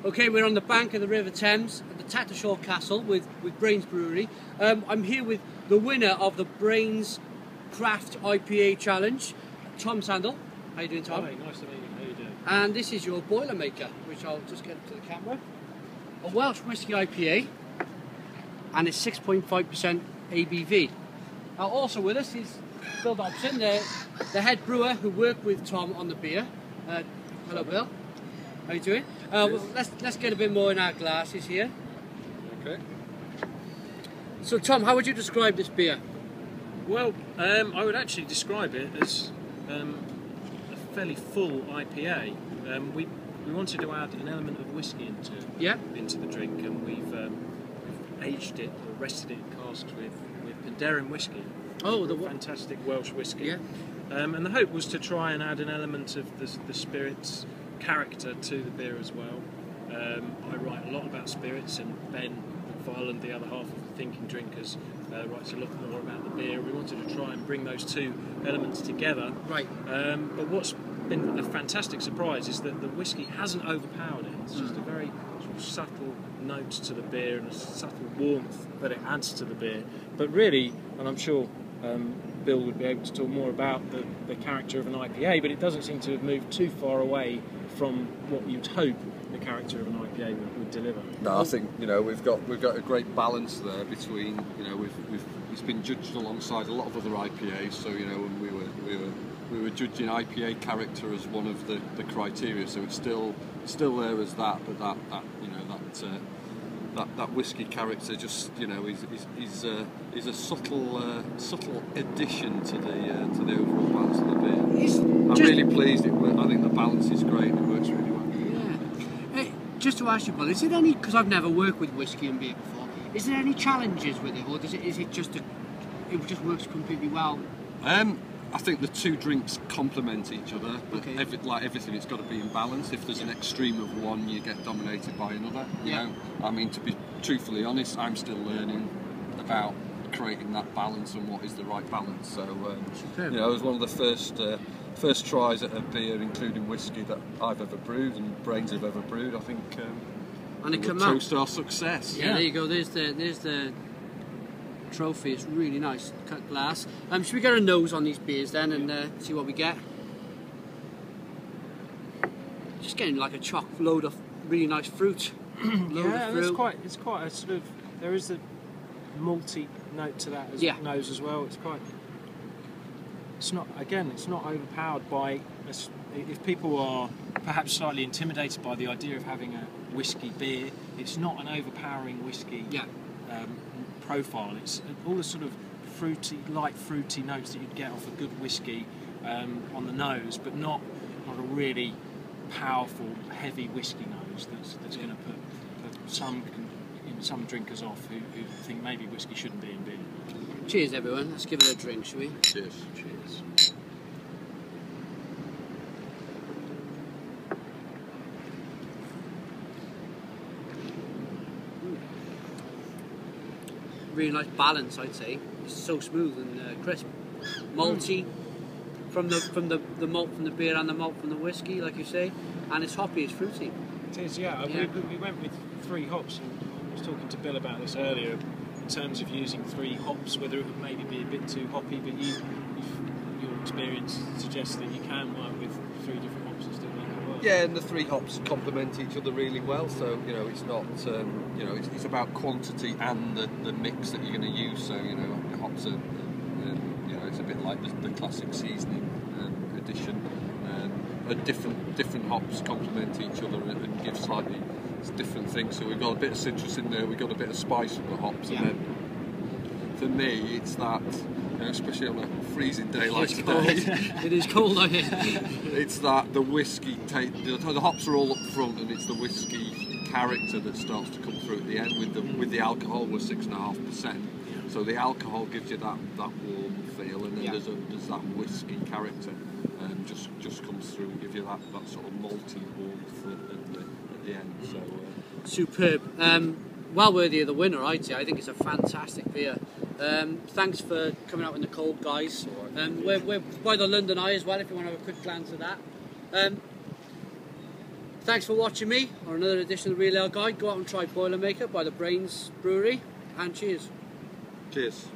Okay, we're on the bank of the River Thames at the Tattershall Castle with Brains Brewery. I'm here with the winner of the Brains Craft IPA Challenge, Tom Sandham. How you doing, Tom? Hi, nice to meet you. How you doing? And this is your Boilermaker, which I'll just get up to the camera. A Welsh Whisky IPA, and it's 6.5% ABV. Now also with us is Bill Dobson, the head brewer who worked with Tom on the beer. Hello, Bill. How you doing? Well, let's get a bit more in our glasses here. Okay. So, Tom, how would you describe this beer? Well, I would actually describe it as a fairly full IPA. We wanted to add an element of whiskey into the drink, and we've aged it or rested it in casks with Penderyn whiskey. Oh, the fantastic Welsh whiskey. Yeah. And the hope was to try and add an element of the spirits character to the beer as well. I write a lot about spirits, and Ben McFarland, the other half of the Thinking Drinkers, writes a lot more about the beer. We wanted to try and bring those two elements together. Right. But what's been a fantastic surprise is that the whiskey hasn't overpowered it. It's just a very sort of subtle note to the beer and a subtle warmth that it adds to the beer. But really, and I'm sure Bill would be able to talk more about the character of an IPA, but it doesn't seem to have moved too far away from what you'd hope the character of an IPA would deliver. No, I think we've got a great balance there between it's been judged alongside a lot of other IPAs. So when we were judging IPA character as one of the criteria, so it's still there as that, but that whiskey character just is a subtle addition to the overall balance of the beer. I'm really pleased. I think the balance is great. It works really well. Yeah. Hey, just to ask you, Paul, is it any? Because I've never worked with whiskey and beer before. Is there any challenges with it, or is it just it just works completely well? I think the two drinks complement each other, but okay. Like everything, it's got to be in balance. If there's an extreme of one, you get dominated by another. You know? I mean, to be truthfully honest, I'm still learning about creating that balance and what is the right balance. So, it was one of the first tries at a beer, including whiskey, that I've ever brewed and Brains have ever brewed. I think, and it came out. Toast our success. Yeah, there you go. There's the trophy. Is really nice cut glass. Should we get a nose on these beers then and see what we get? Just getting like a chock load of really nice fruit. It's quite a sort of, there is a malty note to that nose as well. It's not overpowered by, if people are perhaps slightly intimidated by the idea of having a whiskey beer, it's not an overpowering whiskey profile. It's all the sort of light fruity notes that you'd get off a good whiskey on the nose, but not a really powerful, heavy whiskey nose that's going to put some drinkers off who think maybe whiskey shouldn't be in beer. Cheers, everyone. Let's give it a drink, shall we? Cheers. Cheers. Really nice balance, I'd say. It's so smooth and crisp, malty from the malt from the beer and the malt from the whiskey, like you say, and it's hoppy, it's fruity. It is, yeah. We went with 3 hops, and I was talking to Bill about this earlier in terms of using 3 hops, whether it would maybe be a bit too hoppy, but your experience suggests that you can work with 3 different hops and still make it work. Yeah, and the 3 hops complement each other really well. So it's not it's about quantity and the mix that you're going to use. So the hops are it's a bit like the classic seasoning addition. Different hops complement each other and give slightly different things. So we've got a bit of citrus in there, we've got a bit of spice from the hops, and then for me it's that, especially on a freezing day like today. It is cold out here. It's that the whiskey the hops are all up front, and it's the whiskey character that starts to come through at the end with the alcohol. We're 6.5%. So the alcohol gives you that warm feel, and then there's that whiskey character, and just comes through and gives you that sort of malty warmth at the end. So superb. Well worthy of the winner, I'd say. I think it's a fantastic beer. Thanks for coming out in the cold, guys. We're by the London Eye as well, if you want to have a quick glance at that. thanks for watching me on another edition of the Real Ale Guide. Go out and try Boilermaker by the Brains Brewery, and cheers. Cheers.